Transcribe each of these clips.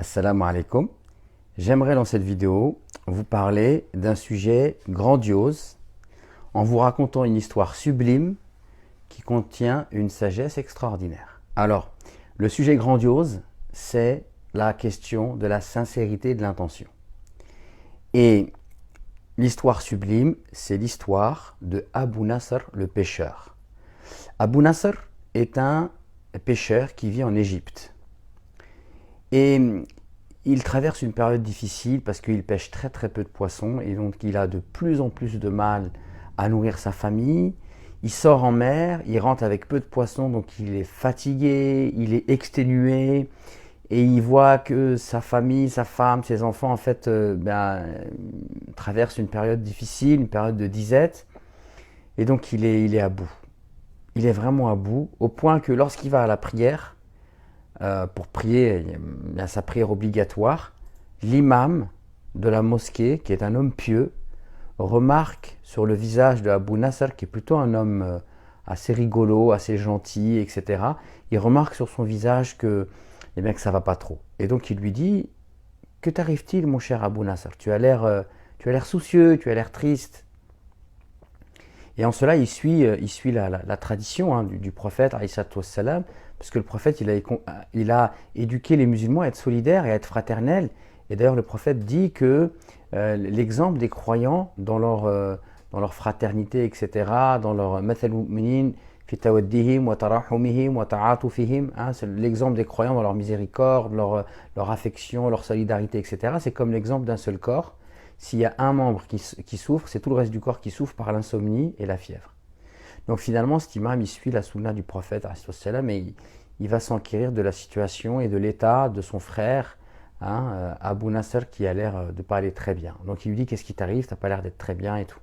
Assalamu alaikum. J'aimerais dans cette vidéo vous parler d'un sujet grandiose en vous racontant une histoire sublime qui contient une sagesse extraordinaire. Alors, le sujet grandiose, c'est la question de la sincérité et de l'intention. Et l'histoire sublime, c'est l'histoire de Abu Nasr, le pêcheur. Abu Nasr est un pêcheur qui vit en Égypte. Et il traverse une période difficile parce qu'il pêche très très peu de poissons et donc il a de plus en plus de mal à nourrir sa famille. Il sort en mer, il rentre avec peu de poissons, donc il est fatigué, il est exténué et il voit que sa famille, sa femme, ses enfants en fait traversent une période difficile, une période de disette et donc il est à bout. Il est vraiment à bout au point que lorsqu'il va à la prière, pour prier, il y a sa prière obligatoire, l'imam de la mosquée, qui est un homme pieux, remarque sur le visage de Abu Nasr, qui est plutôt un homme assez rigolo, assez gentil, etc. Il remarque sur son visage que ça ne va pas trop. Et donc il lui dit, que t'arrive-t-il mon cher Abu Nasr? Tu as l'air soucieux, tu as l'air triste. Et en cela, il suit la tradition du prophète, alayhi salatu wassalam, parce que le prophète, il a éduqué les musulmans à être solidaires et à être fraternels. Et d'ailleurs, le prophète dit que l'exemple des croyants dans leur fraternité, etc., dans leur mathal mu'minin, fi tawaddihim wa tarahumihim wa ta'atufihim, c'est l'exemple des croyants dans leur miséricorde, leur affection, leur solidarité, etc. C'est comme l'exemple d'un seul corps. S'il y a un membre qui souffre, c'est tout le reste du corps qui souffre par l'insomnie et la fièvre. Donc finalement, cet imam, il suit la sunna du prophète, et il va s'enquérir de la situation et de l'état de son frère, Abu Nasr, qui a l'air de ne pas aller très bien. Donc il lui dit, qu'est-ce qui t'arrive? T'as pas l'air d'être très bien et tout.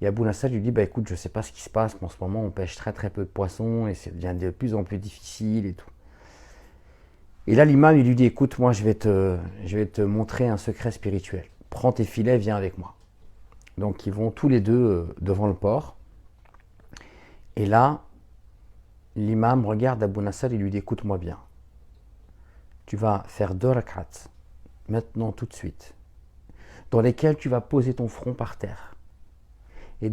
Et Abu Nasr lui dit, écoute, je ne sais pas ce qui se passe, mais en ce moment, on pêche très très peu de poissons et ça devient de plus en plus difficile et tout. Et là, l'imam, il lui dit, écoute, moi, je vais te montrer un secret spirituel. Prends tes filets, viens avec moi. Donc ils vont tous les deux devant le port. Et là, l'imam regarde Abu Nasr et lui dit, écoute-moi bien. Tu vas faire 2 rak'at, maintenant tout de suite, dans lesquels tu vas poser ton front par terre. Et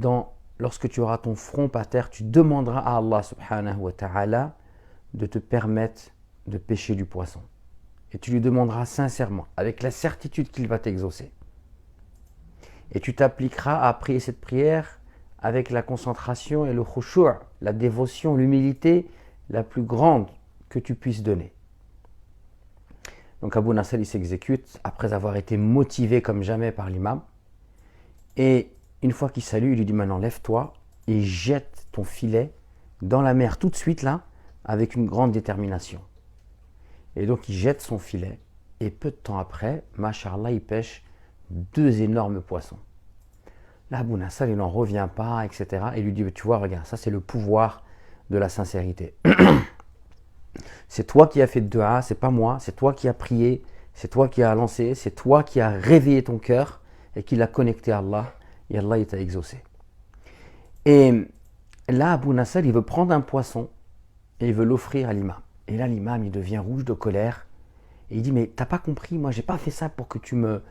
lorsque tu auras ton front par terre, tu demanderas à Allah subhanahu wa ta'ala de te permettre de pêcher du poisson. Et tu lui demanderas sincèrement, avec la certitude qu'il va t'exaucer. Et tu t'appliqueras à prier cette prière avec la concentration et le khushu', la dévotion, l'humilité la plus grande que tu puisses donner. Donc Abu Nasr, il s'exécute après avoir été motivé comme jamais par l'imam. Et une fois qu'il salue, il lui dit, maintenant lève-toi et jette ton filet dans la mer tout de suite là, avec une grande détermination. Et donc il jette son filet et peu de temps après, Masha'Allah, il pêche 2 énormes poissons. Là, Abu Nasr, il n'en revient pas, etc. Et il lui dit, tu vois, regarde, ça c'est le pouvoir de la sincérité. C'est toi qui as fait de dua, c'est pas moi, c'est toi qui as prié, c'est toi qui as lancé, c'est toi qui as réveillé ton cœur et qui l'as connecté à Allah, et Allah il t'a exaucé. Et là, Abu Nasr, il veut prendre un poisson et il veut l'offrir à l'imam. Et là, l'imam, il devient rouge de colère et il dit, mais t'as pas compris, moi j'ai pas fait ça pour que tu me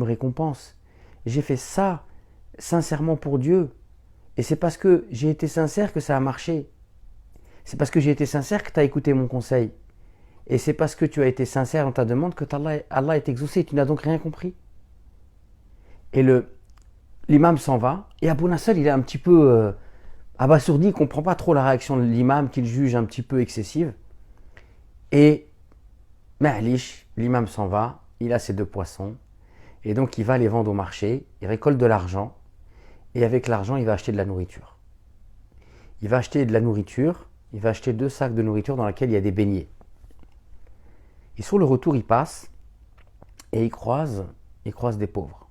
récompenses. J'ai fait ça sincèrement pour Dieu. Et c'est parce que j'ai été sincère que ça a marché. C'est parce que j'ai été sincère que tu as écouté mon conseil. Et c'est parce que tu as été sincère dans ta demande que Allah est exaucé. Tu n'as donc rien compris. Et l'imam s'en va. Et Abu Nasr, il est un petit peu abasourdi. Il ne comprend pas trop la réaction de l'imam, qu'il juge un petit peu excessive. Et Ma'lish, l'imam s'en va. Il a ses 2 poissons. Et donc il va les vendre au marché, il récolte de l'argent, et avec l'argent il va acheter de la nourriture. Il va acheter de la nourriture, il va acheter 2 sacs de nourriture dans lesquels il y a des beignets. Et sur le retour il passe, et il croise des pauvres.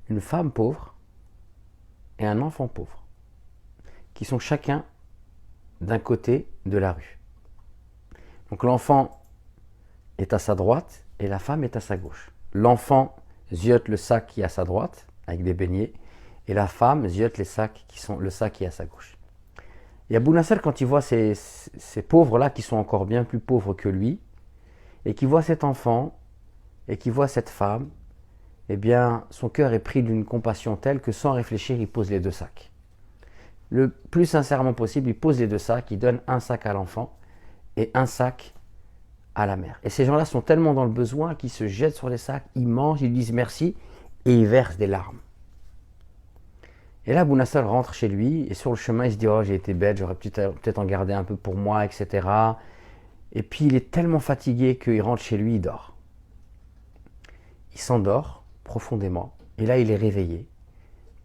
Une femme pauvre et un enfant pauvre, qui sont chacun d'un côté de la rue. Donc l'enfant est à sa droite et la femme est à sa gauche. L'enfant ziote le sac qui est à sa droite, avec des beignets, et la femme ziote le sac qui est à sa gauche. Et Abu Nasr, quand il voit ces pauvres-là, qui sont encore bien plus pauvres que lui, et qui voit cet enfant, et qui voit cette femme, eh bien, son cœur est pris d'une compassion telle que sans réfléchir, il pose les 2 sacs. Le plus sincèrement possible, il pose les 2 sacs, il donne un sac à l'enfant et un sac à la mère. Et ces gens-là sont tellement dans le besoin qu'ils se jettent sur les sacs, ils mangent, ils disent merci et ils versent des larmes. Et là, Abou Nasser rentre chez lui et sur le chemin, il se dit « Oh, j'ai été bête, j'aurais peut-être en gardé un peu pour moi, etc. » Et puis, il est tellement fatigué qu'il rentre chez lui, il dort. Il s'endort profondément et là, il est réveillé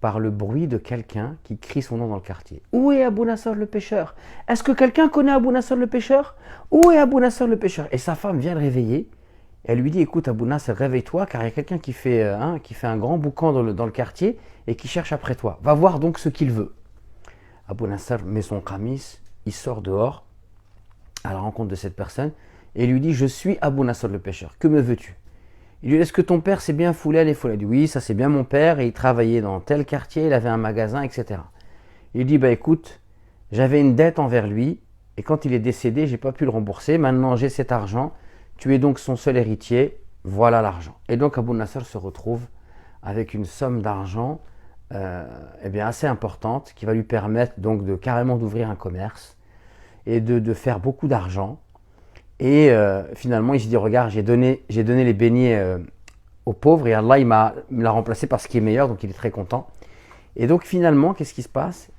par le bruit de quelqu'un qui crie son nom dans le quartier. « Où est Abou Nasser le pêcheur? Est-ce que quelqu'un connaît Abou Nasser le pêcheur? Où est Abou Nasser le pêcheur ?» Et sa femme vient le réveiller. Elle lui dit « Écoute Abou Nasser, réveille-toi car il y a quelqu'un qui fait un grand boucan dans le quartier et qui cherche après toi. Va voir donc ce qu'il veut. » Abou Nasser met son qamis, il sort dehors à la rencontre de cette personne et lui dit « Je suis Abou Nasser le pêcheur, que me veux-tu » Il lui dit « Est-ce que ton père s'est bien foulé à les foules ?» Il dit « Oui, ça c'est bien mon père et il travaillait dans tel quartier, il avait un magasin, etc. » Il dit « Bah écoute, j'avais une dette envers lui et quand il est décédé, j'ai pas pu le rembourser. Maintenant j'ai cet argent, tu es donc son seul héritier, voilà l'argent. » Et donc Abou Nasser se retrouve avec une somme d'argent eh bien assez importante qui va lui permettre donc carrément d'ouvrir un commerce et de faire beaucoup d'argent. Et finalement, il se dit, regarde, j'ai donné les beignets aux pauvres et Allah, me l'a remplacé par ce qui est meilleur, donc il est très content. Et donc finalement, qu'est-ce qui se passe?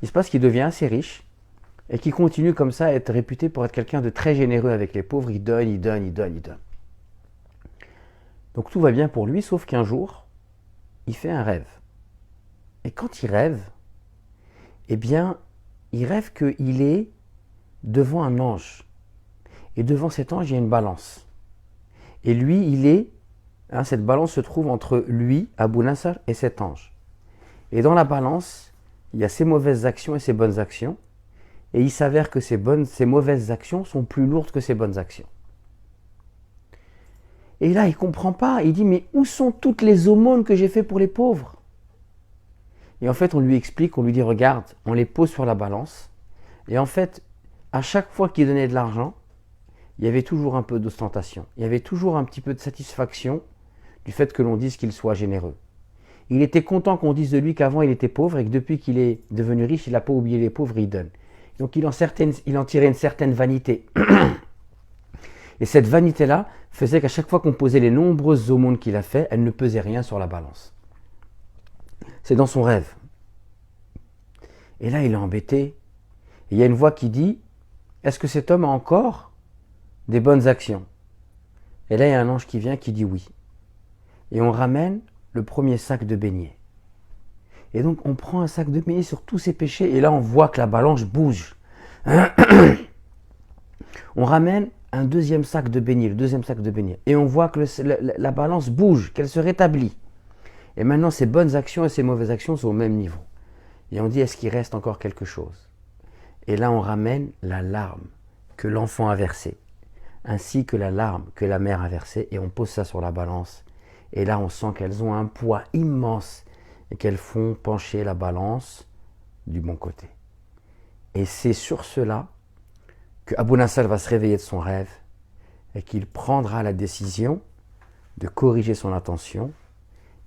Il se passe qu'il devient assez riche et qu'il continue comme ça à être réputé pour être quelqu'un de très généreux avec les pauvres. Il donne, il donne, il donne, il donne. Donc tout va bien pour lui, sauf qu'un jour, il fait un rêve. Et quand il rêve, eh bien, il rêve qu'il est devant un ange. Et devant cet ange, il y a une balance. Et lui, cette balance se trouve entre lui, Abou Nasser, et cet ange. Et dans la balance, il y a ses mauvaises actions et ses bonnes actions. Et il s'avère que ces mauvaises actions sont plus lourdes que ses bonnes actions. Et là, il ne comprend pas. Il dit, mais où sont toutes les aumônes que j'ai faites pour les pauvres? Et en fait, on lui explique, on lui dit, regarde, on les pose sur la balance. Et en fait, à chaque fois qu'il donnait de l'argent, il y avait toujours un peu d'ostentation. Il y avait toujours un petit peu de satisfaction du fait que l'on dise qu'il soit généreux. Il était content qu'on dise de lui qu'avant il était pauvre et que depuis qu'il est devenu riche, il n'a pas oublié les pauvres, il donne. Donc il en tirait une certaine vanité. Et cette vanité-là faisait qu'à chaque fois qu'on posait les nombreuses aumônes qu'il a fait, elles ne pesaient rien sur la balance. C'est dans son rêve. Et là, il est embêté. Et il y a une voix qui dit, est-ce que cet homme a encore des bonnes actions? Et là, il y a un ange qui vient qui dit oui. Et on ramène le premier sac de beignets. Et donc, on prend un sac de beignets sur tous ses péchés, et là, on voit que la balance bouge. On ramène un deuxième sac de beignets, le deuxième sac de beignets, et on voit que la balance bouge, qu'elle se rétablit. Et maintenant, ses bonnes actions et ses mauvaises actions sont au même niveau. Et on dit, est-ce qu'il reste encore quelque chose? Et là, on ramène la larme que l'enfant a versée, ainsi que la larme que la mère a versée, et on pose ça sur la balance. Et là, on sent qu'elles ont un poids immense et qu'elles font pencher la balance du bon côté. Et c'est sur cela que Abou Nasser va se réveiller de son rêve et qu'il prendra la décision de corriger son intention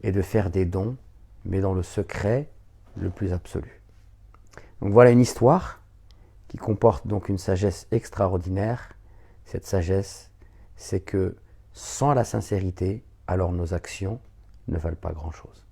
et de faire des dons, mais dans le secret le plus absolu. Donc voilà une histoire qui comporte donc une sagesse extraordinaire. Cette sagesse, c'est que sans la sincérité, alors nos actions ne valent pas grand-chose.